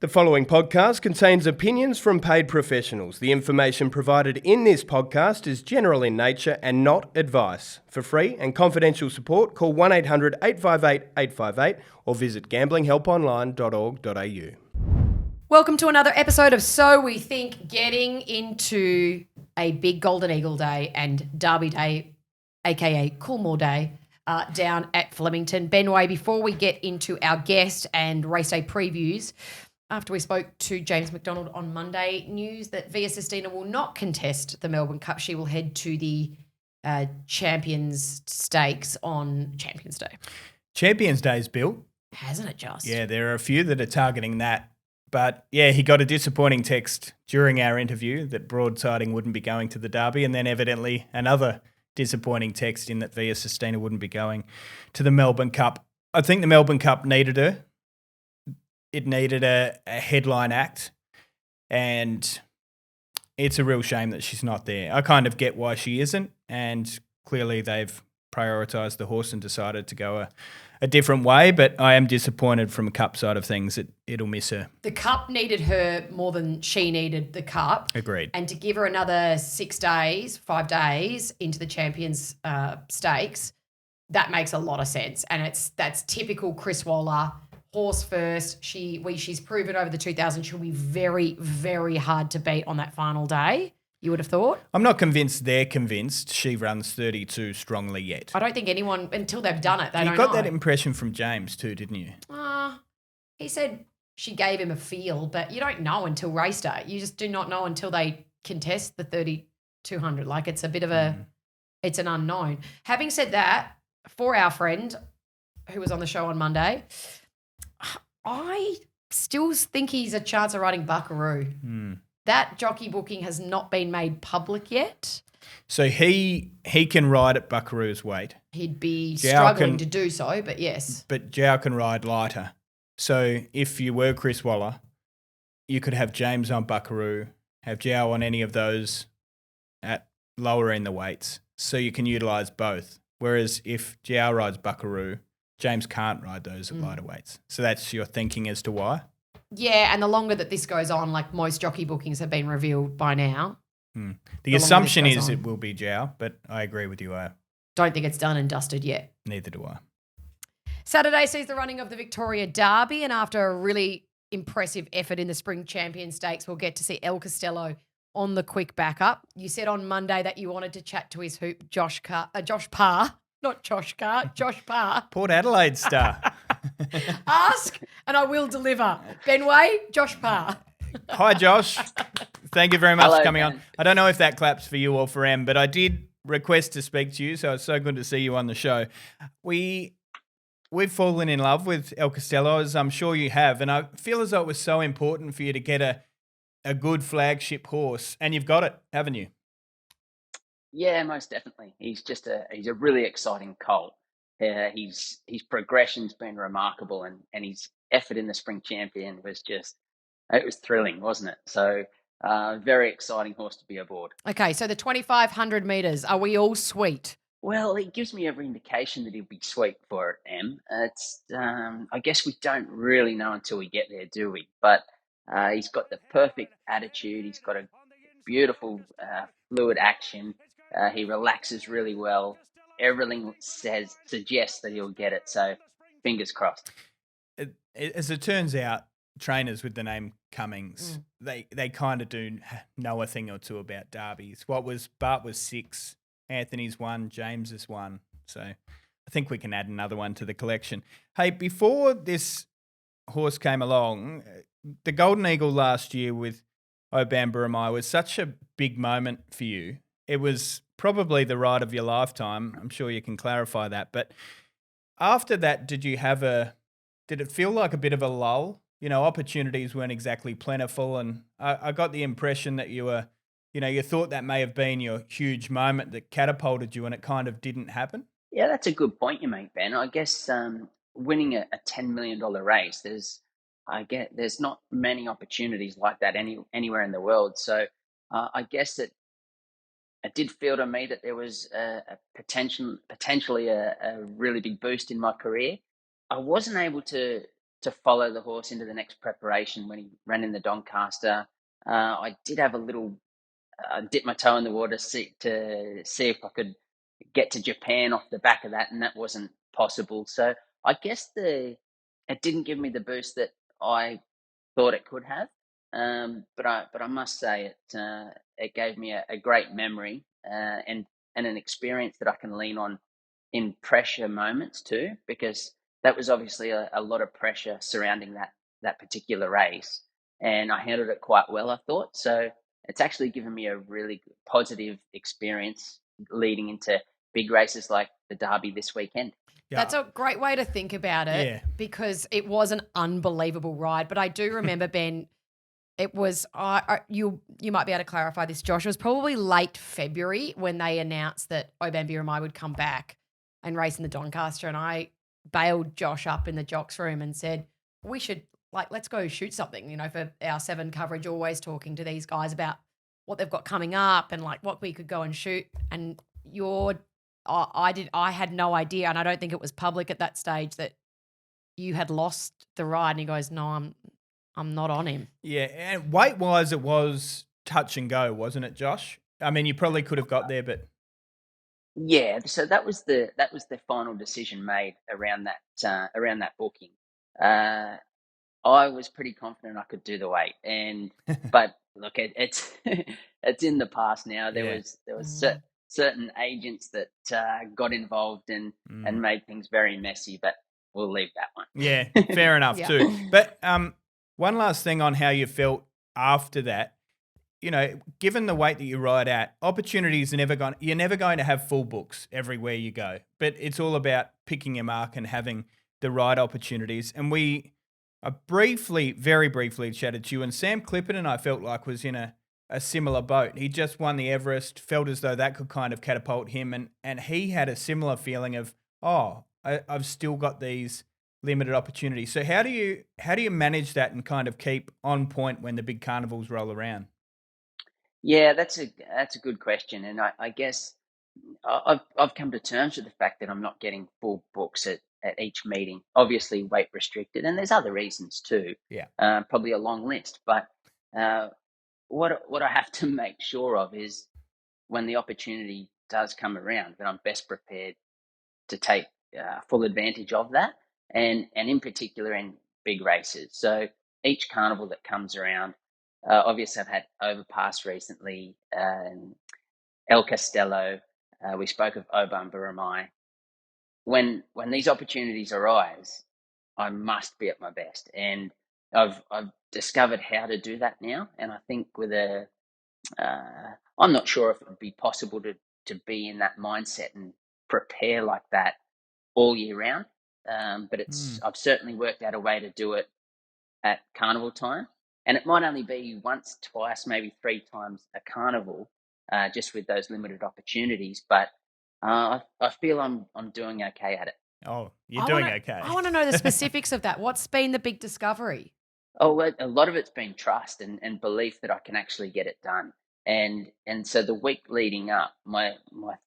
The following podcast contains opinions from paid professionals. The information provided in this podcast is general in nature and not advice. For free and confidential support, call 1800 858 858 or visit gamblinghelponline.org.au. Welcome to another episode of So We Think, getting into a big Golden Eagle Day and Derby Day, aka Coolmore Day, down at Flemington. Ben Way, before we get into our guest and race day previews, after we spoke to James McDonald on Monday, news that Via Sistina will not contest the Melbourne Cup. She will head to the Champions Stakes on Champions Day. Champions Day's built. Hasn't it just? Yeah, there are a few that are targeting that. But yeah, he got a disappointing text during our interview that Broadsiding wouldn't be going to the Derby, and then evidently another disappointing text in that Via Sistina wouldn't be going to the Melbourne Cup. I think the Melbourne Cup needed her. It needed a headline act, and it's a real shame that she's not there. I kind of get why she isn't, and clearly they've prioritised the horse and decided to go a different way, but I am disappointed from a Cup side of things that it'll miss her. The Cup needed her more than she needed the Cup. Agreed. And to give her another 5 days into the Champions Stakes, that makes a lot of sense. And that's typical Chris Waller. Horse first. She's proven over the 2000 she'll be very, very hard to beat on that final day, you would have thought. I'm not convinced they're convinced she runs 32 strongly yet. I don't think anyone, until they've done it, they don't know. You got that impression from James too, didn't you? He said she gave him a feel, but you don't know until race day. You just do not know until they contest the 3200. Like it's a bit of it's an unknown. Having said that, for our friend who was on the show on Monday, I still think he's a chance of riding Buckaroo. That jockey booking has not been made public yet. So he can ride at Buckaroo's weight. He'd be struggling to do so, but yes. But Jow can ride lighter. So if you were Chris Waller, you could have James on Buckaroo, have Jow on any of those at lower in the weights, so you can utilise both. Whereas if Jow rides Buckaroo, James can't ride those at lighter weights. So that's your thinking as to why? Yeah, and the longer that this goes on, like most jockey bookings have been revealed by now. The assumption is it will be Jow, but I agree with you. I don't think it's done and dusted yet. Neither do I. Saturday sees the running of the Victoria Derby, and after a really impressive effort in the Spring Champion Stakes, we'll get to see El Costello on the quick backup. You said on Monday that you wanted to chat to his hoop, Josh Parr. Not Josh Carr, Josh Parr. Port Adelaide star. Ask and I will deliver. Ben Way, Josh Parr. Hi, Josh. Thank you very much for coming Ben. on. I don't know if that claps for you or for Em, but I did request to speak to you, so it's so good to see you on the show. We've fallen in love with El Costello, as I'm sure you have, and I feel as though it was so important for you to get a good flagship horse, and you've got it, haven't you? Yeah, most definitely. He's a really exciting colt. His progression's been remarkable, and his effort in the Spring Champion was it was thrilling, wasn't it? So, very exciting horse to be aboard. Okay, so the 2,500 metres, are we all sweet? Well, it gives me every indication that he'll be sweet for it, Em. It's I guess we don't really know until we get there, do we? But he's got the perfect attitude. He's got a beautiful fluid action. He relaxes really well. Everything suggests that he'll get it. So fingers crossed. As it turns out, trainers with the name Cummings, they kind of do know a thing or two about derbies. Bart was 6, Anthony's 1, James is 1. So I think we can add another one to the collection. Hey, before this horse came along, the Golden Eagle last year with Oban Buramai was such a big moment for you. It was probably the ride of your lifetime. I'm sure you can clarify that. But after that, did it feel like a bit of a lull? You know, opportunities weren't exactly plentiful. And I got the impression that you thought that may have been your huge moment that catapulted you, and it kind of didn't happen. Yeah, that's a good point you make, Ben. I guess winning a $10 million race, there's not many opportunities like that anywhere in the world. So I guess it did feel to me that there was potentially a really big boost in my career. I wasn't able to to follow the horse into the next preparation when he ran in the Doncaster. I did have a little dip my toe in the water to see if I could get to Japan off the back of that, and that wasn't possible. So I guess it didn't give me the boost that I thought it could have. But I must say it gave me a great memory and an experience that I can lean on in pressure moments too, because that was obviously a lot of pressure surrounding that particular race, and I handled it quite well, I thought. So it's actually given me a really positive experience leading into big races like the Derby this weekend. That's a great way to think about it because it was an unbelievable ride. But I do remember, Ben, it was you might be able to clarify this, Josh. It was probably late February when they announced that Oban Biramai would come back and race in the Doncaster, and I bailed Josh up in the jocks room and said, we should, let's go shoot something, for our 7 coverage, always talking to these guys about what they've got coming up and what we could go and shoot. And I had no idea, and I don't think it was public at that stage, that you had lost the ride. And he goes, no, I'm not on him. Yeah, and weight-wise, it was touch and go, wasn't it, Josh? I mean, you probably could have got there, but yeah. So that was the final decision made around that booking. I was pretty confident I could do the weight, but look, it's it's in the past now. There was certain agents that got involved and made things very messy, but we'll leave that one. Yeah, fair enough too. But one last thing on how you felt after that. Given the weight that you ride at, opportunities you're never going to have full books everywhere you go. But it's all about picking your mark and having the right opportunities. And I very briefly chatted to you, and Sam Clippert and I felt like was in a similar boat. He just won the Everest, felt as though that could kind of catapult him, and he had a similar feeling of, I've still got these limited opportunities. So how do you manage that and kind of keep on point when the big carnivals roll around? Yeah, that's a good question, and I guess I've come to terms with the fact that I'm not getting full books at each meeting. Obviously, weight restricted, and there's other reasons too. Yeah, probably a long list. But what I have to make sure of is when the opportunity does come around, that I'm best prepared to take full advantage of that, and in particular in big races. So each carnival that comes around. Obviously, I've had Overpass recently, El Castello. We spoke of Oban Biramai. When these opportunities arise, I must be at my best, and I've discovered how to do that now. And I think I'm not sure if it would be possible to be in that mindset and prepare like that all year round. But I've certainly worked out a way to do it at carnival time. And it might only be once, twice, maybe 3 times a carnival, just with those limited opportunities. But I feel I'm doing okay at it. Oh, you're doing okay. I want to know the specifics of that. What's been the big discovery? Oh, well, a lot of it's been trust and belief that I can actually get it done. And so the week leading up, my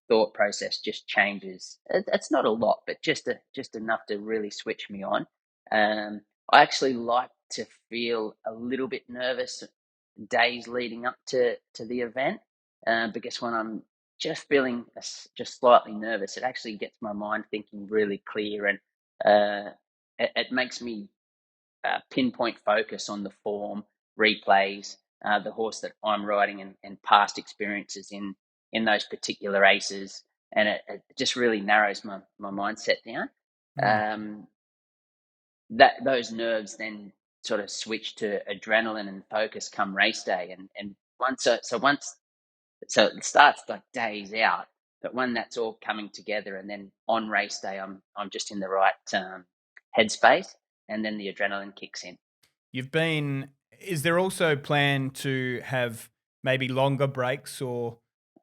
thought process just changes. It's not a lot, but just enough to really switch me on. I actually like to feel a little bit nervous days leading up to the event, because when I'm just feeling just slightly nervous, it actually gets my mind thinking really clear, and it makes me pinpoint focus on the form, replays, the horse that I'm riding, and past experiences in those particular races, and it just really narrows my mindset down. That those nerves then sort of switch to adrenaline and focus come race day, and once it starts like days out, but when that's all coming together, and then on race day I'm just in the right headspace, and then the adrenaline kicks in. Is there also plan to have maybe longer breaks or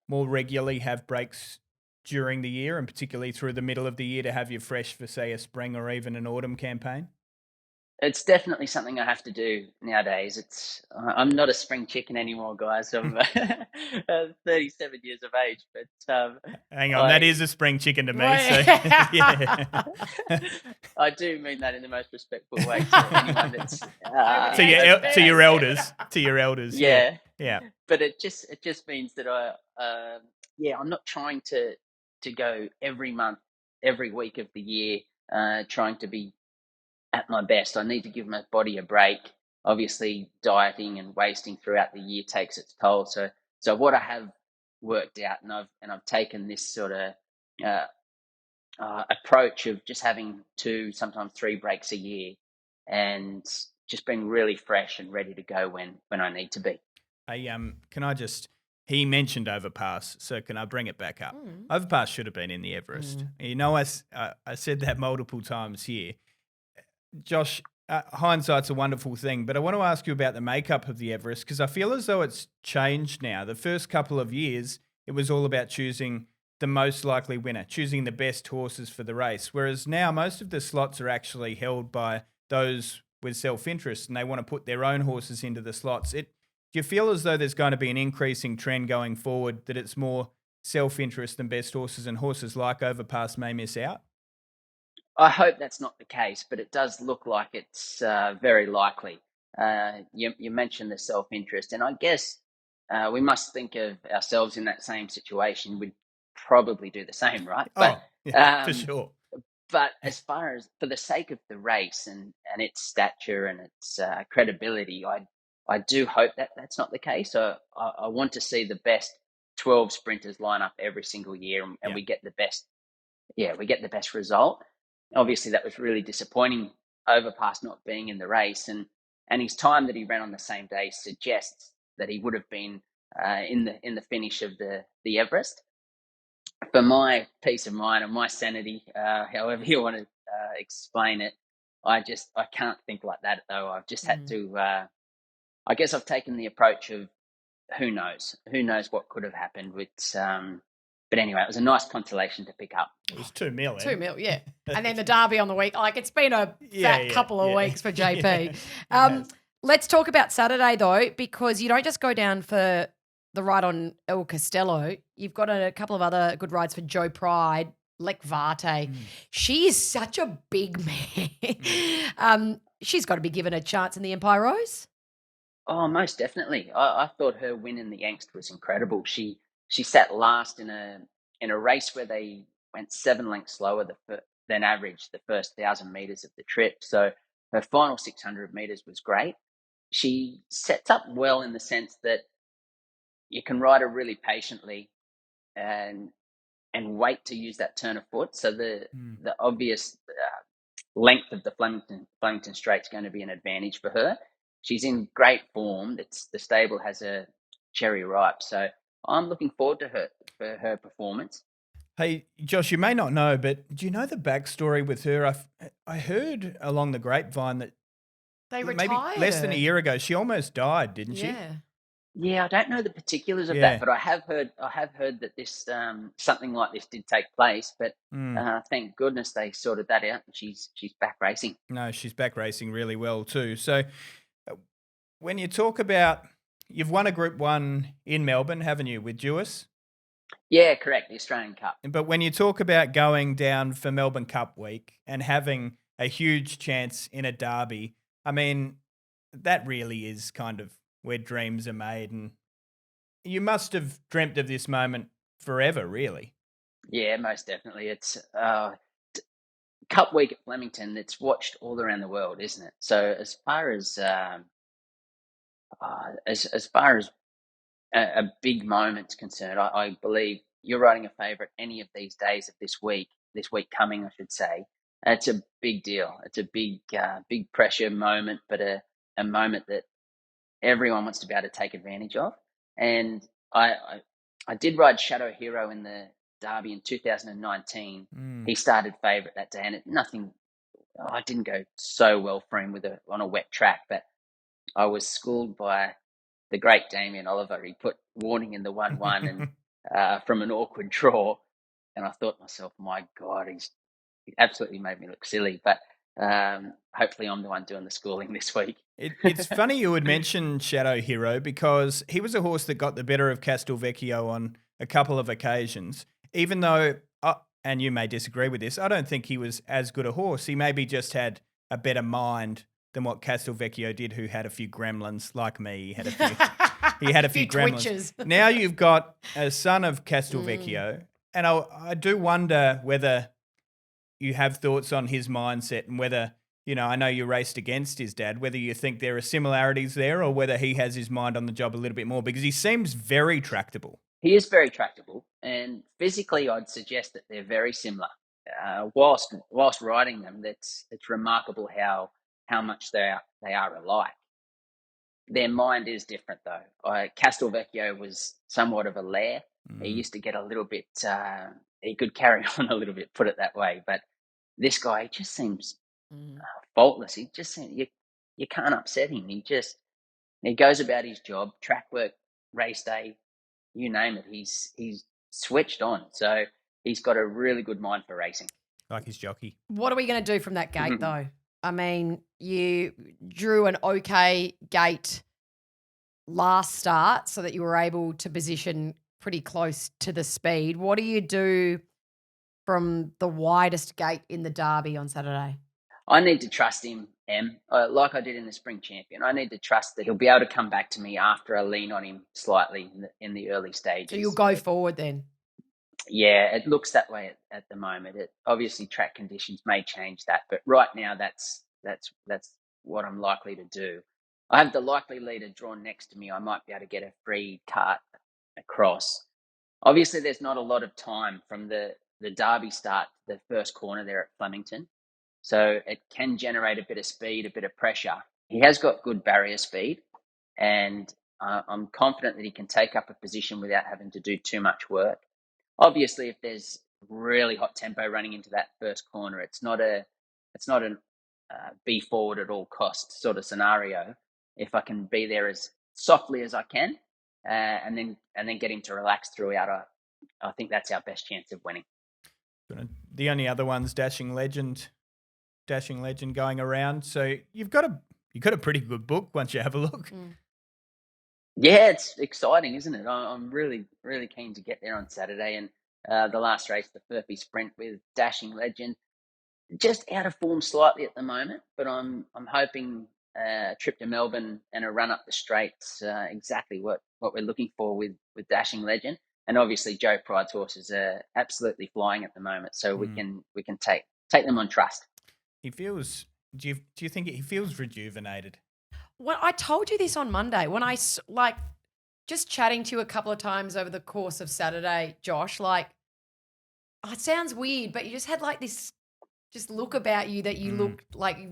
more regularly have breaks during the year, and particularly through the middle of the year, to have you fresh for, say, a spring or even an autumn campaign? It's definitely something I have to do nowadays. I'm not a spring chicken anymore, guys. I'm 37 years of age, but Hang on, that I is a spring chicken to me. Right. So yeah. I do mean that in the most respectful way to anyone that's to your elders, to your elders. yeah. Yeah. But it just means that I'm not trying to go every month, every week of the year, trying to be at my best. I need to give my body a break. Obviously, dieting and wasting throughout the year takes its toll. So what I have worked out, and I've taken this sort of uh, approach of just having 2, sometimes 3 breaks a year, and just being really fresh and ready to go when I need to be. Can I just? He mentioned Overpass, so can I bring it back up? Overpass should have been in the Everest. You know, I said that multiple times here. Josh, hindsight's a wonderful thing, but I want to ask you about the makeup of the Everest because I feel as though it's changed now. The first couple of years, it was all about choosing the most likely winner, choosing the best horses for the race, whereas now most of the slots are actually held by those with self-interest and they want to put their own horses into the slots. Do you feel as though there's going to be an increasing trend going forward that it's more self-interest than best horses and horses like Overpass may miss out? I hope that's not the case, but it does look like it's very likely. You mentioned the self-interest, and I guess we must think of ourselves in that same situation. We'd probably do the same, right? But for sure. But as far as for the sake of the race and its stature and its credibility, I do hope that that's not the case. So I want to see the best 12 sprinters line up every single year, and we get the best. Yeah, we get the best result. Obviously, that was really disappointing. Overpass not being in the race, and his time that he ran on the same day suggests that he would have been in the finish of the Everest. For my peace of mind and my sanity, however you want to explain it, I can't think like that though. I've just had to. I guess I've taken the approach of who knows what could have happened with. But anyway, it was a nice consolation to pick up. It was 2 mil. 2 mil, yeah. And then the Derby on the week. Like, it's been a fat couple of weeks for JP. Let's talk about Saturday, though, because you don't just go down for the ride on El Castello. You've got a couple of other good rides for Joe Pride, Lek Vate. She is such a big man. She's got to be given a chance in the Empire Rose. Oh, most definitely. I thought her win in the Angst was incredible. She sat last in a race where they went 7 lengths slower than average the first 1,000 meters of the trip. So her final 600 meters was great. She sets up well in the sense that you can ride her really patiently and wait to use that turn of foot. So the obvious length of the Flemington Straight's going to be an advantage for her. She's in great form. The stable has a cherry ripe. So I'm looking forward to her performance. Hey, Josh, you may not know, but do you know the backstory with her? I heard along the grapevine that they maybe retired less than a year ago, she almost died, didn't she? Yeah, I don't know the particulars of that, but I have heard that this something like this did take place. But thank goodness they sorted that out, and she's back racing. No, she's back racing really well too. So when you talk about, you've won a Group 1 in Melbourne, haven't you, with Duais? Yeah, correct, the Australian Cup. But when you talk about going down for Melbourne Cup week and having a huge chance in a derby, I mean, that really is kind of where dreams are made. And you must have dreamt of this moment forever, really. Yeah, most definitely. It's Cup week at Flemington. It's watched all around the world, isn't it? So as far as a big moment's concerned, I believe you're riding a favourite any of these days of this week coming, I should say. It's a big deal. It's a big pressure moment, but a moment that everyone wants to be able to take advantage of. And I did ride Shadow Hero in the Derby in 2019. He started favourite that day, and I didn't go so well for him on a wet track, but I was schooled by the great Damien Oliver. He put warning in the 1-1 and from an awkward draw, and I thought to myself, my God, he absolutely made me look silly. But Hopefully, I'm the one doing the schooling this week. It's funny you would mention Shadow Hero because he was a horse that got the better of Castelvecchio on a couple of occasions. Even though, and you may disagree with this, I don't think he was as good a horse. He maybe just had a better mind than what Castelvecchio did, who had a few gremlins like me. He had a few, he had a few gremlins. Twitches. Now you've got a son of Castelvecchio, and I do wonder whether you have thoughts on his mindset and whether, I know you raced against his dad, whether you think there are similarities there or whether he has his mind on the job a little bit more, because he seems very tractable. He is very tractable, and physically, I'd suggest that they're very similar. Whilst riding them, it's remarkable how much they are alike. Their mind is different, though. Castelvecchio was somewhat of a lair. He used to get a little bit. He could carry on a little bit, put it that way. But this guy just seems faultless. He just seems, you can't upset him. He goes about his job, track work, race day, you name it. He's switched on. So he's got a really good mind for racing. Like his jockey. What are we going to do from that gate, though? I mean, you drew an okay gate last start so that you were able to position pretty close to the speed. What do you do from the widest gate in the Derby on Saturday? I need to trust him, Em, like I did in the Spring Champion. I need to trust that he'll be able to come back to me after I lean on him slightly in the early stages. So you'll go forward then? Yeah, it looks that way at the moment. Obviously, track conditions may change that, but right now that's what I'm likely to do. I have the likely leader drawn next to me. I might be able to get a free cart across. Obviously, there's not a lot of time from the Derby start to the first corner there at Flemington, so it can generate a bit of speed, a bit of pressure. He has got good barrier speed, and I'm confident that he can take up a position without having to do too much work. Obviously, if there's really hot tempo running into that first corner, it's not an be forward at all costs sort of scenario. If I can be there as softly as I can, and then get him to relax throughout, I think that's our best chance of winning. The only other one's Dashing Legend going around. So you've got a pretty good book once you have a look. Yeah, it's exciting, isn't it? I'm really, really keen to get there on Saturday. And the last race, the Furphy Sprint with Dashing Legend, just out of form slightly at the moment, but I'm hoping a trip to Melbourne and a run up the straights, exactly what we're looking for with Dashing Legend. And obviously Joe Pride's horses are absolutely flying at the moment, so we can take them on trust. He feels. Do you think he feels rejuvenated? Well, I told you this on Monday when I just chatting to you a couple of times over the course of Saturday, Josh. It sounds weird, but you just had this just look about you that you looked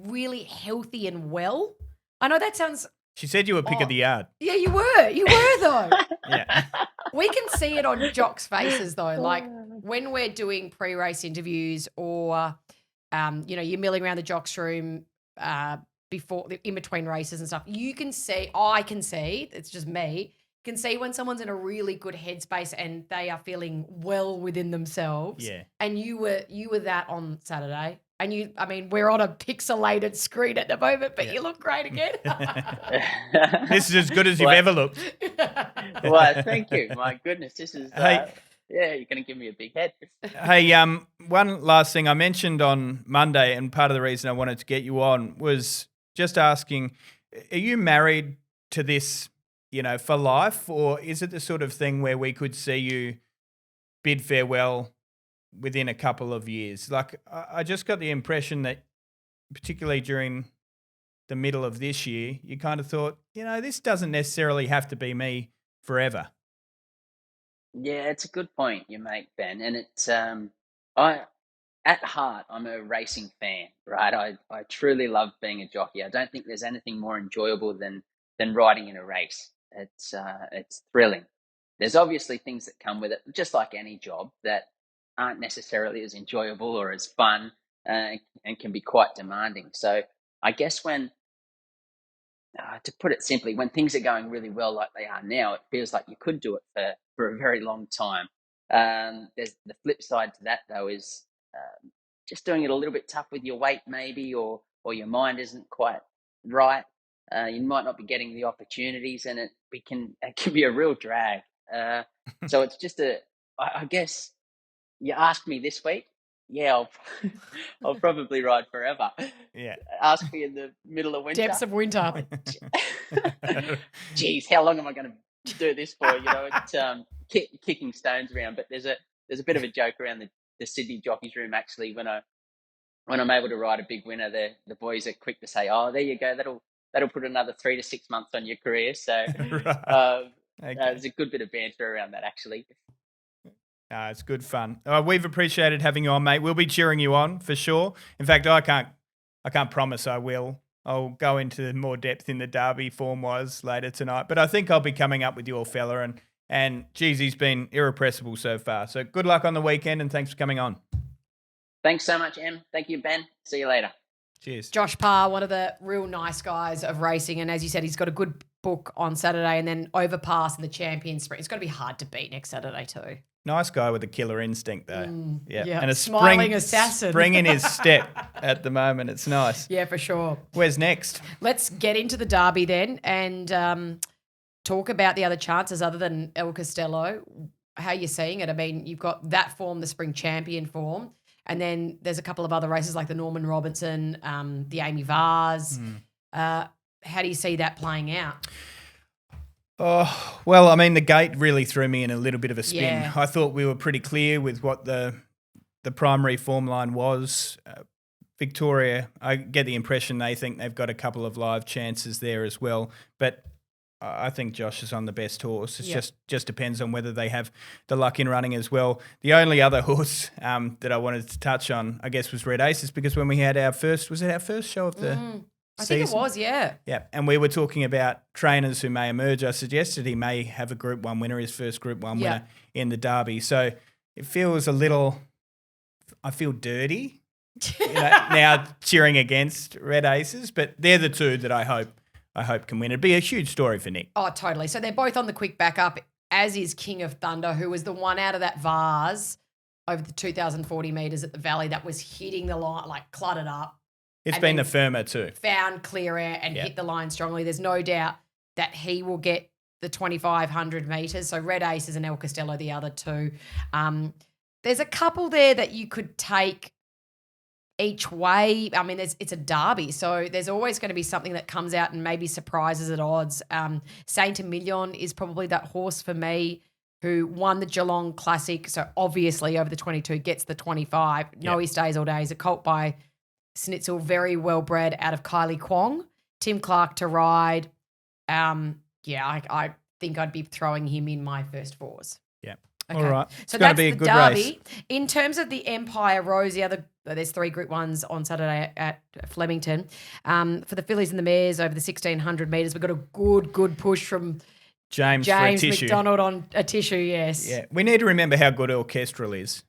really healthy and well. I know that sounds. She said you were pick of the yard. Yeah, you were. You were though. Yeah. We can see it on jocks' faces though. Like when we're doing pre-race interviews or, you're milling around the jocks room before, in between races and stuff. I can see, it's just me, can see when someone's in a really good headspace and they are feeling well within themselves. Yeah. And you were that on Saturday. And we're on a pixelated screen at the moment, but you look great again. This is as good as you've ever looked. Well, thank you. My goodness, this is, you're going to give me a big head. Hey, one last thing I mentioned on Monday, and part of the reason I wanted to get you on was just asking, are you married to this, for life, or is it the sort of thing where we could see you bid farewell within a couple of years? I just got the impression that particularly during the middle of this year, you kind of thought, this doesn't necessarily have to be me forever. Yeah, it's a good point you make, Ben. And it's at heart, I'm a racing fan, right? I truly love being a jockey. I don't think there's anything more enjoyable than riding in a race. It's thrilling. There's obviously things that come with it, just like any job, that aren't necessarily as enjoyable or as fun, and can be quite demanding. So I guess when, to put it simply, when things are going really well like they are now, it feels like you could do it for a very long time. There's the flip side to that, though, is just doing it a little bit tough with your weight maybe, or your mind isn't quite right. You might not be getting the opportunities, and it can be a real drag. So it's just I guess you asked me this week. Yeah, I'll probably ride forever. Yeah. Ask me in the middle of winter. Depths of winter. Geez, how long am I going to do this for? It's kicking stones around. But there's a bit of a joke around the Sydney jockeys room actually when I'm able to ride a big winner. The boys are quick to say, "Oh, there you go. That'll put another 3 to 6 months on your career." So Right. Okay. there's a good bit of banter around that actually. It's good fun. We've appreciated having you on, mate. We'll be cheering you on for sure. In fact, I can't promise I will. I'll go into more depth in the Derby form-wise later tonight, but I think I'll be coming up with your fella, and geez, he's been irrepressible so far. So good luck on the weekend, and thanks for coming on. Thanks so much, Em. Thank you, Ben. See you later. Cheers. Josh Parr, one of the real nice guys of racing, and as you said, he's got a good book on Saturday, and then Overpass in the Champion Sprint. It's got to be hard to beat next Saturday too. Nice guy with a killer instinct, though. yeah. And a Smiling assassin. spring in his step at the moment. It's nice. Yeah, for sure. Where's next? Let's get into the Derby then and talk about the other chances other than El Costello. How you're seeing it? I mean, you've got that form, the Spring Champion form, and then there's a couple of other races like the Norman Robinson, the Amy Vars. How do you see that playing out? Oh, well, I mean, the gate really threw me in a little bit of a spin. Yeah. I thought we were pretty clear with what the primary form line was. Victoria, I get the impression they think they've got a couple of live chances there as well. But I think Josh is on the best horse. It just depends on whether they have the luck in running as well. The only other horse that I wanted to touch on, I guess, was Red Aces, because when we had our first show of the I think it season? was, yeah. Yeah, and we were talking about trainers who may emerge. I suggested he may have a Group 1 winner, his first Group 1 winner in the Derby. So it feels I feel dirty now cheering against Red Aces, but they're the two that I hope can win. It'd be a huge story for Nick. Oh, totally. So they're both on the quick backup, as is King of Thunder, who was the one out of that Vars over the 2,040 metres at the Valley that was hitting the line, like cluttered up. It's And been the then firmer too. Found clear air and hit the line strongly. There's no doubt that he will get the 2,500 metres. So Red Aces and El Costello, the other two. There's a couple there that you could take each way. I mean, it's a derby, so there's always going to be something that comes out and maybe surprises at odds. Saint-Emilion is probably that horse for me who won the Geelong Classic, so obviously over the 22 gets the 25. No, he stays all day. He's a colt by Snitzel, very well bred out of Kylie Kwong. Tim Clark to ride. I think I'd be throwing him in my first fours. Yeah. Okay. All right. So It's going that's to be a the good derby. race. In terms of the Empire Rose, there's 3 Group 1s on Saturday at Flemington. For the fillies and the mares over the 1,600 metres, we've got a good push from James for a tissue. McDonald on a tissue, yes. Yeah. We need to remember how good Orchestral is,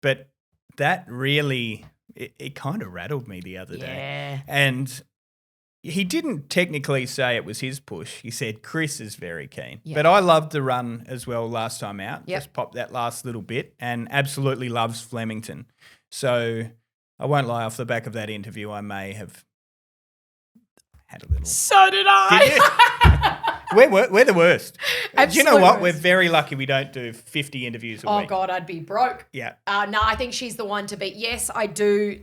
but that really, it kind of rattled me the other day. Yeah. And he didn't technically say it was his push. He said Chris is very keen. Yeah. But I loved the run as well last time out. Yep. Just popped that last little bit and absolutely loves Flemington. So I won't lie, off the back of that interview, I may have had a little. So did I. We're the worst. Do you know Absolute what? worst. We're very lucky we don't do 50 interviews a Oh, week. God, I'd be broke. Yeah. No, I think she's the one to beat. Yes, I do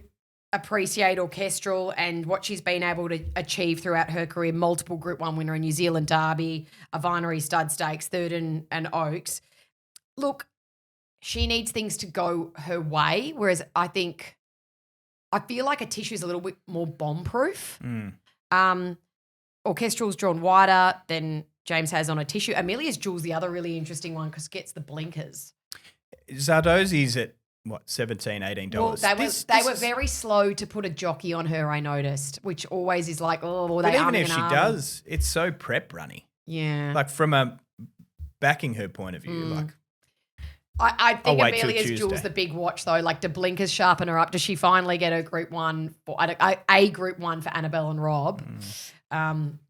appreciate Orchestral and what she's been able to achieve throughout her career. Multiple Group 1 winner in New Zealand Derby, a Vinery Stud Stakes, third and Oaks. Look, she needs things to go her way, whereas I feel like a tissue's a little bit more bomb-proof. Orchestral's drawn wider than James has on a tissue. Amelia's Jewel's the other really interesting one because it gets the blinkers. Zardozi's at, what, $17, $18? Well, they were very slow to put a jockey on her, I noticed, which always is like, oh, But they even arming if she and arming. does, it's so prep runny. Yeah. Like from a backing her point of view, like I think I'll wait till Amelia's Jewel's Tuesday. the big watch, though. Like, do blinkers sharpen her up? Does she finally get her Group 1 for a Group 1 for Annabelle and Rob?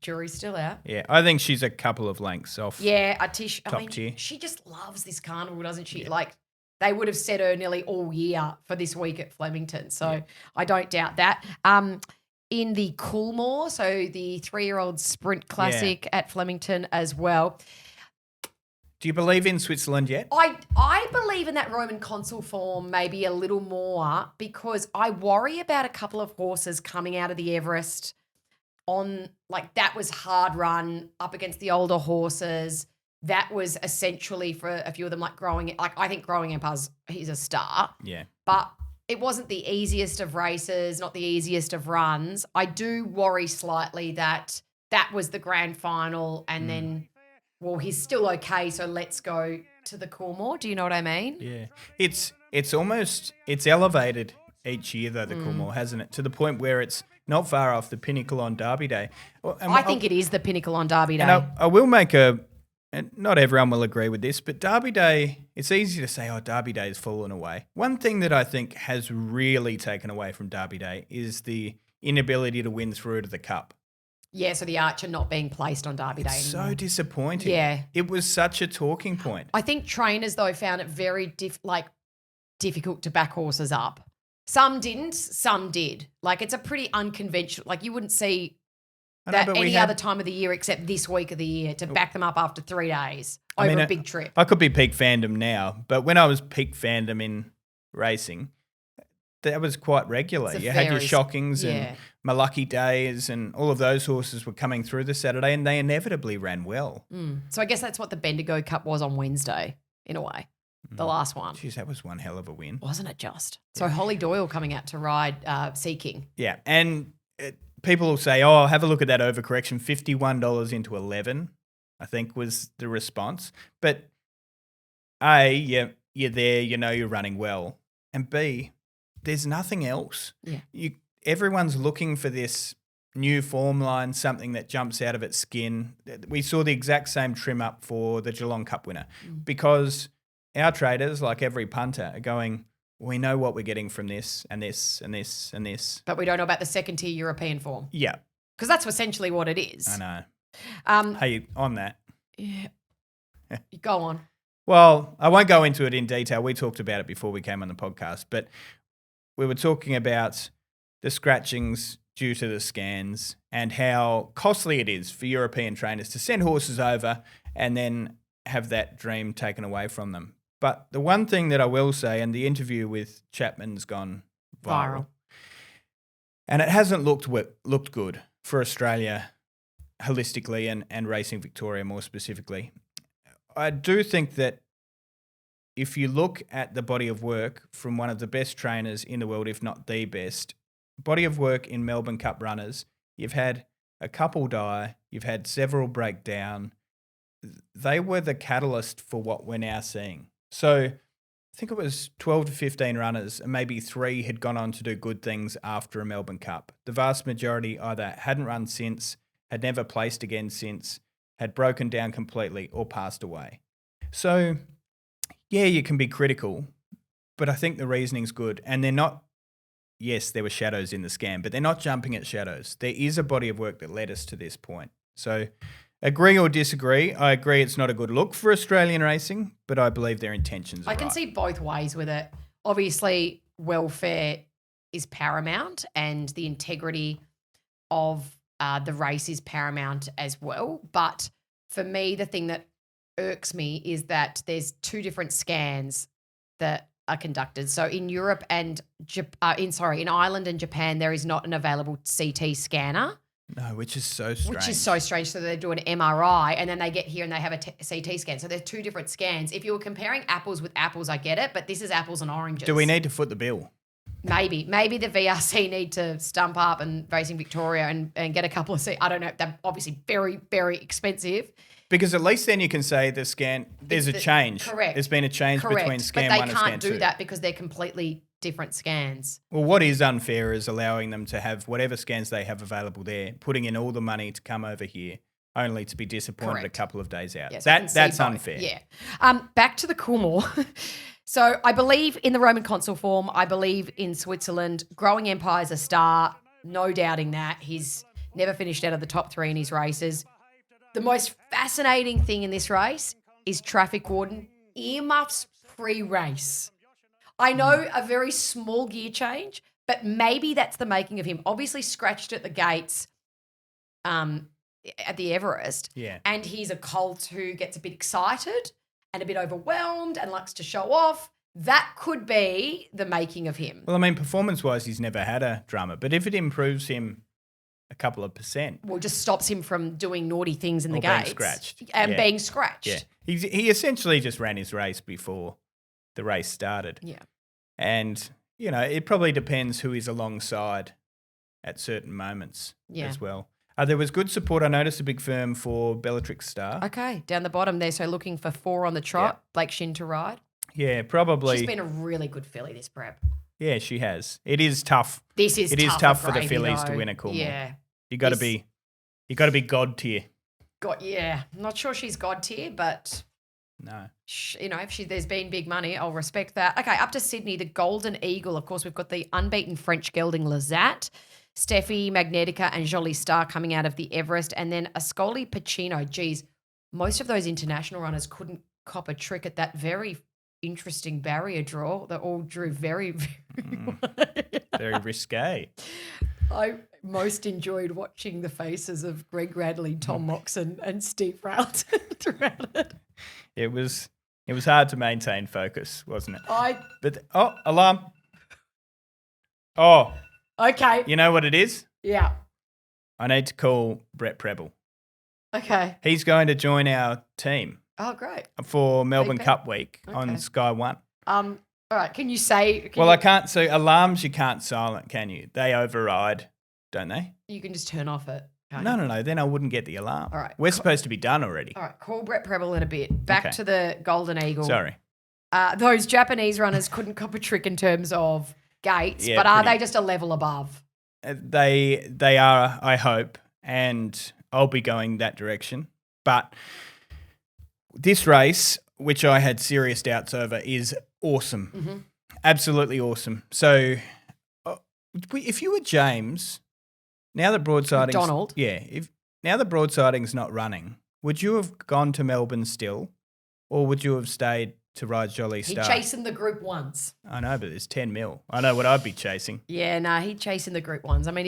Jury's still out. yeah, I think she's a couple of lengths off. Yeah, a Tish. Top tier. She just loves this carnival, doesn't she? Like, they would have set her nearly all year for this week at Flemington. So I don't doubt that. In the Coolmore, so the 3-year-old sprint classic at Flemington as well. Do you believe in Switzerland yet? I believe in that Roman Consul form maybe a little more because I worry about a couple of horses coming out of the Everest on, like, that was hard run up against the older horses. That was essentially for a few of them, like I think Growing Empire's, he's a star. Yeah. But it wasn't the easiest of races, not the easiest of runs. I do worry slightly that was the grand final and then, well, he's still okay, so let's go to the Coolmore. Do you know what I mean? Yeah. It's elevated each year, though, the Coolmore, hasn't it? To the point where it's not far off the pinnacle on Derby Day. I think it is the pinnacle on Derby Day. And I will make and not everyone will agree with this, but Derby Day, it's easy to say, oh, Derby Day has fallen away. One thing that I think has really taken away from Derby Day is the inability to win through to the Cup. Yeah, so the Archer not being placed on Derby Day It's anymore. so disappointing. Yeah. It was such a talking point. I think trainers, though, found it very difficult to back horses up. Some didn't, some did. Like, it's a pretty unconventional, like, you wouldn't see that any other time of the year except this week of the year to back them up after 3 days over a big trip. I could be peak fandom now, but when I was peak fandom in racing, that was quite regular. You had your Shockings and my Lucky Days and all of those horses were coming through the Saturday and they inevitably ran well. So I guess that's what the Bendigo Cup was on Wednesday, in a way, the last one. Jeez, that was one hell of a win. Wasn't it just? So Holly Doyle coming out to ride Sea King. Yeah, and people will say, oh, have a look at that overcorrection, $51 into 11, I think was the response. But A, you're there, you know you're running well. And B, there's nothing else. Yeah. Everyone's looking for this new form line, something that jumps out of its skin. We saw the exact same trim up for the Geelong Cup winner because our traders, like every punter, are going, we know what we're getting from this and this and this and this. But we don't know about the second-tier European form. Yeah. Because that's essentially what it is. I know. Hey, on that. Yeah. Go on. Well, I won't go into it in detail. We talked about it before we came on the podcast, but we were talking about the scratchings due to the scans and how costly it is for European trainers to send horses over and then have that dream taken away from them. But the one thing that I will say, and the interview with Chapman's gone viral. And it hasn't looked good for Australia holistically and Racing Victoria more specifically. I do think that if you look at the body of work from one of the best trainers in the world, if not the best, body of work in Melbourne Cup runners, you've had a couple die, you've had several break down. They were the catalyst for what we're now seeing. So I think it was 12 to 15 runners and maybe 3 had gone on to do good things after a Melbourne Cup. The vast majority either hadn't run since, had never placed again since, had broken down completely or passed away. So, yeah, you can be critical, but I think the reasoning's good. And they're not, yes, there were shadows in the scan, but they're not jumping at shadows. There is a body of work that led us to this point. So, agree or disagree, I agree it's not a good look for Australian racing, but I believe their intentions are I can right. see both ways with it. Obviously, welfare is paramount and the integrity of the race is paramount as well. But for me, the thing that irks me is that there's 2 different scans that are conducted. So in Europe and in Ireland and Japan, there is not an available CT scanner. No, which is so strange. So they do an MRI and then they get here and they have a CT scan. So there's 2 different scans. If you were comparing apples with apples, I get it, but this is apples and oranges. Do we need to foot the bill? Maybe the VRC need to stump up and Racing Victoria and get a couple of I don't know. They're obviously very, very expensive. Because at least then you can say the scan, there's a change. Correct. There's been a change between scan 1 and scan 2. But they can't do that because they're completely different scans. Well, what is unfair is allowing them to have whatever scans they have available there, putting in all the money to come over here, only to be disappointed Correct. a couple of days out. Yes, That's unfair. Yeah. Back to the Coolmore. So I believe in the Roman Consul form. I believe in Switzerland. Growing Empire's a star. No doubting that. He's never finished out of the top 3 in his races. The most fascinating thing in this race is Traffic Warden. Earmuffs pre-race. I know a very small gear change, but maybe that's the making of him. Obviously scratched at the gates at the Everest. Yeah. And he's a colt who gets a bit excited and a bit overwhelmed and likes to show off. That could be the making of him. Well, I mean, performance-wise, he's never had a drama, but if it improves him a couple of percent, Well, just stops him from doing naughty things in the Or being gates. scratched. And Yeah. being scratched. yeah, he essentially just ran his race before the race started. Yeah. And, it probably depends who is alongside at certain moments Yeah. as well. There was good support. I noticed a big firm for Bellatrix Star. Okay, down the bottom there. So looking for 4 on the trot, Blake Shin to ride. Yeah, probably. She's been a really good filly this prep. Yeah, she has. It is tough. This is It is tougher tough for the gravy, fillies to though. win a Coolmore. Yeah. You got to This- be God tier. I'm not sure she's God tier, but No. if there's been big money, I'll respect that. Okay, up to Sydney, the Golden Eagle. Of course, we've got the unbeaten French gelding Lazat, Steffi Magnetica, and Jolie Star coming out of the Everest, and then Ascoli Pacino. Geez, most of those international runners couldn't cop a trick at that very interesting barrier draw. They all drew very, very Very risque. I most enjoyed watching the faces of Greg Radley, Tom Moxon, and Steve Railton throughout it. It was hard to maintain focus, wasn't it? I But alarm. Oh, okay, you know what it is? yeah, I need to call Brett Preble. okay. He's going to join our team Oh, great. for Melbourne bet. Cup week on Okay. Sky One. All right. Can you say? Well, I can't. So alarms you can't silent, can you? They override, don't they? You can just turn off it. can't No, you? no. Then I wouldn't get the alarm. All right. We're supposed to be done already. All right. Call Brett Preble in a bit. Back Okay. to the Golden Eagle. Sorry. Those Japanese runners couldn't cop a trick in terms of gates, Yeah, but are pretty- they just a level above? They are, I hope, and I'll be going that direction. But this race, which I had serious doubts over, is awesome. Mm-hmm. Absolutely awesome. So if you were James, now that Broadsiding's... Donald. Yeah. Now that Broadsiding's not running, would you have gone to Melbourne still, or would you have stayed to ride Jolie He Star? chasing the Group 1s. I know, but there's 10 mil. I know what I'd be chasing. Yeah, no, he'd chasing the Group 1s. I mean,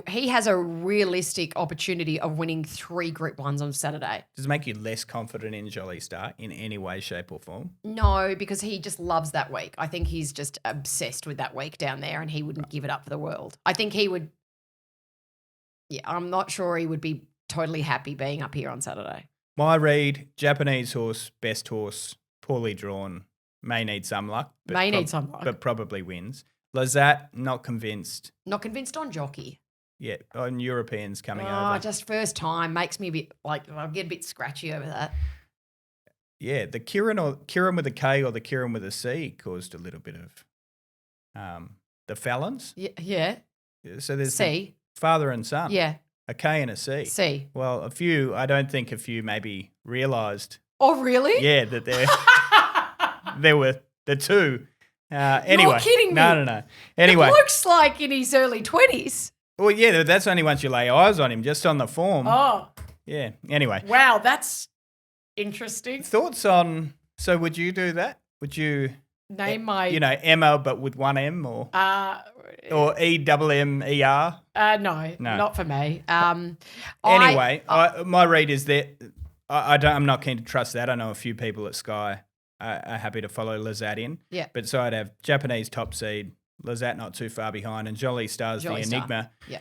he has a realistic opportunity of winning 3 Group 1s on Saturday. Does it make you less confident in Jolie Star in any way, shape, or form? No, because he just loves that week. I think he's just obsessed with that week down there and he wouldn't give it up for the world. I think he would, I'm not sure he would be totally happy being up here on Saturday. My read, Japanese horse, best horse, poorly drawn, may need some luck. But May need some luck. But probably wins. Lazat, not convinced Not convinced on jockey. yet. On Europeans coming Oh, over. just first time makes me a bit I'll get a bit scratchy over that. Yeah, the Kirin with a K or the Kirin with a C caused a little bit of the Fallons. Yeah. So there's the C. father and son. Yeah. A K and a C. C. Well, I don't think a few maybe realised, Oh, really? yeah, that there were the two. Anyway. kidding me. No. Anyway. It looks like in his early 20s. Well, yeah, that's only once you lay eyes on him, just on the form. Oh, Yeah. Anyway, wow. That's interesting. thoughts on? So, would you do that? Would you, Name my. Emma, but with one M, or EMMER? No, No. not for me. Anyway, my read is that I'm not keen to trust that. I know a few people at Sky are happy to follow Lazat in. Yeah. But so I'd have Japanese top seed, Lazat not too far behind, and Jolie Star's Jolie the Star. enigma. Yeah.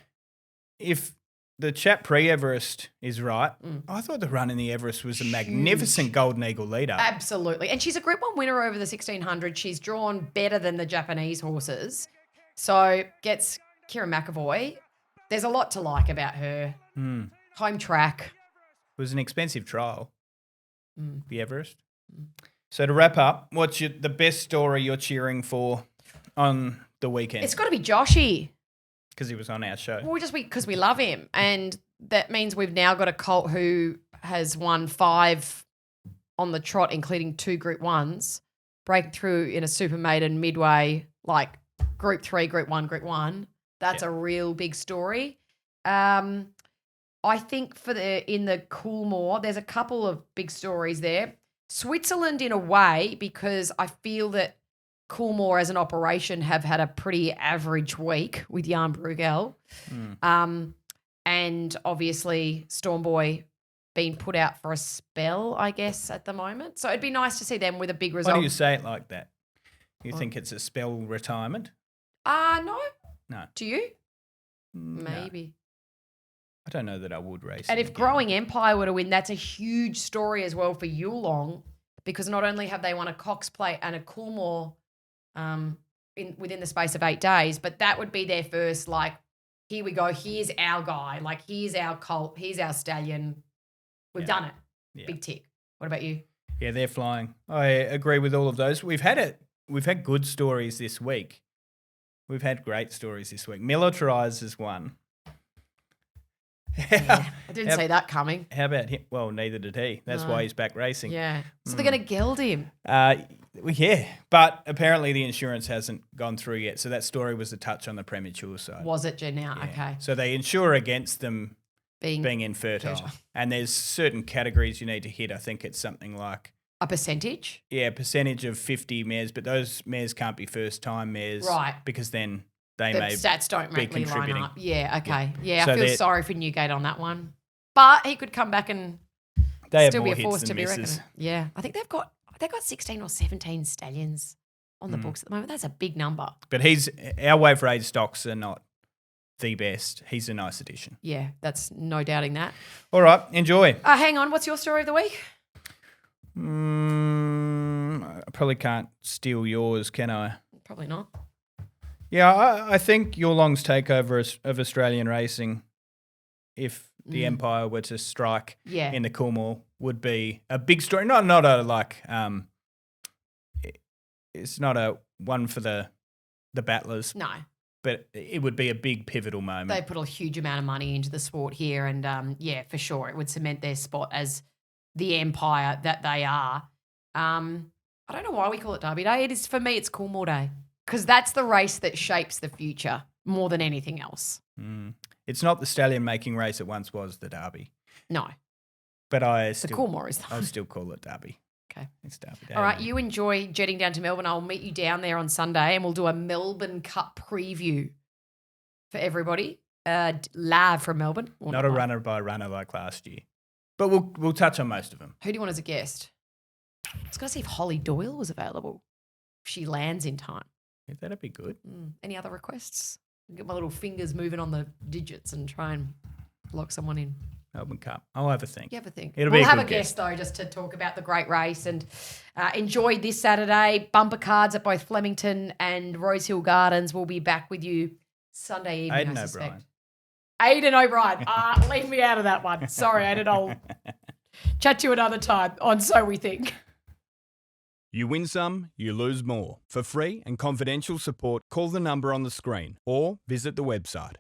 If the chap pre-Everest is right, I thought the run in the Everest was a magnificent Golden Eagle leader. Absolutely. And she's a Group 1 winner over the 1600. She's drawn better than the Japanese horses. So gets Kira McAvoy. There's a lot to like about her. Home track. It was an expensive trial, Mm. the Everest. So to wrap up, what's the best story you're cheering for on the weekend? It's got to be Joshy. Because he was on our show. Well, just because we love him. And that means we've now got a colt who has won 5 on the trot, including 2 Group 1s, breaking through in a super maiden midway, like Group 3, Group 1. That's a real big story. I think in the Coolmore, there's a couple of big stories there. Switzerland in a way, because I feel that Coolmore as an operation have had a pretty average week with Jan Bruegel. And obviously Stormboy being put out for a spell, I guess, at the moment. So it'd be nice to see them with a big result. Why do you say it like that? You think it's a spell retirement? No. No. Do you? No. Maybe. I don't know that I would race. And him if again. Growing Empire were to win, that's a huge story as well for Yulong, because not only have they won a Cox Plate and a Coolmore within the space of 8 days, but that would be their first, like, here we go, here's our guy, like, here's our colt, here's our stallion. We've done it. Yeah. Big tick. What about you? Yeah, they're flying. I agree with all of those. We've had good stories this week. We've had great stories this week. Militarize is one. Yeah, I didn't see that coming. How about him? Well, neither did he. That's why he's back racing. Yeah. So they're going to gild him. Yeah, but apparently the insurance hasn't gone through yet. So that story was a touch on the premature side. Was it, Jen? Now, Yeah. okay. So they insure against them being infertile. And there's certain categories you need to hit. I think it's something like A percentage? a percentage of 50 mares, but those mares can't be first time mares. Right. Because then they The may stats don't be really line contributing. up. Yeah, okay. Yeah, So I feel they're- sorry for Newgate on that one. But he could come back and They have still be more a hits force than to be misses. reckoned. Yeah. I think they've got 16 or 17 stallions on the books at the moment. That's a big number. But our wave raised stocks are not the best. He's a nice addition. Yeah, that's no doubting that. All right, enjoy. Hang on, what's your story of the week? I probably can't steal yours, can I? Probably not. Yeah, I think Yulong's takeover of Australian racing, if the Empire were to strike Yeah. in the Coolmore, would be a big story. Not a like. It's not a one for the battlers, No. but it would be a big pivotal moment. They put a huge amount of money into the sport here, and yeah, for sure, it would cement their spot as the empire that they are. I don't know why we call it Derby Day. It is, for me, it's Coolmore Day, because that's the race that shapes the future more than anything else. It's not the stallion making race it once was, the Derby, No, but the Coolmore is. I'll still call it Derby. Okay. It's Derby Day. All right, you enjoy jetting down to Melbourne. I'll meet you down there on Sunday, and we'll do a Melbourne Cup preview for everybody, live from Melbourne. Well, Not a live. runner by runner like last year, but we'll touch on most of them. Who do you want as a guest? I was going to see if Holly Doyle was available. If she lands in time. Yeah, that'd be good. Any other requests? Get my little fingers moving on the digits and try and lock someone in. Melbourne Cup. I'll have a think. You have a think. It'll we'll be a have good a guest, though, just to talk about the great race and enjoy this Saturday. Bumper cards at both Flemington and Rosehill Gardens. We'll be back with you Sunday evening, Aidan I suspect. O'Brien. Aidan O'Brien. Leave me out of that one. Sorry, Aidan. I'll chat to you another time on So We Think. You win some, you lose more. For free and confidential support, call the number on the screen or visit the website.